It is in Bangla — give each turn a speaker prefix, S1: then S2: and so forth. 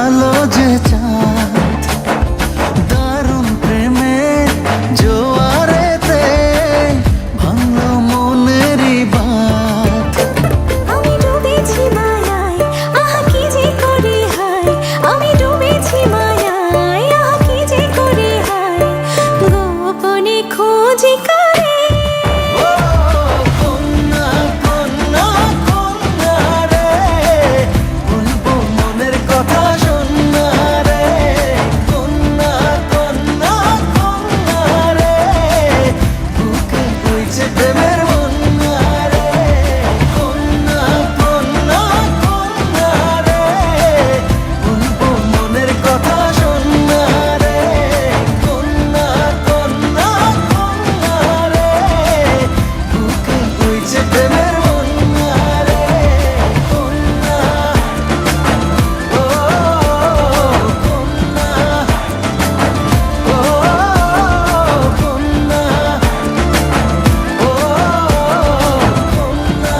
S1: আলো যে চাঁদ দারুণ প্রেমে জোয়ারেতে ভাঙলো মনেরই বাঁধ।
S2: আমি ডুবেছি মায়ায়, আহা কি যে করি হায়। আমি ডুবেছি মায়ায়, আহা কি যে করি হায়। গোপনে খোঁজি করে
S1: ও কন্যা কন্যা কন্যা রে, বলবো মনের কথা শোনা রে। কন্যা কন্যা কন্যা রে, বুকে বইছে প্রেমের বন্যা রে। কন্যা কন্যা কন্যা রে, বলবো মনের কথা শোনা রে। কন্যা কন্যা কন্যা রে, বুকে বইছে প্রেমের বন্যা রে। কন্যা ও কন্যা ও কন্যা ও কন্যা।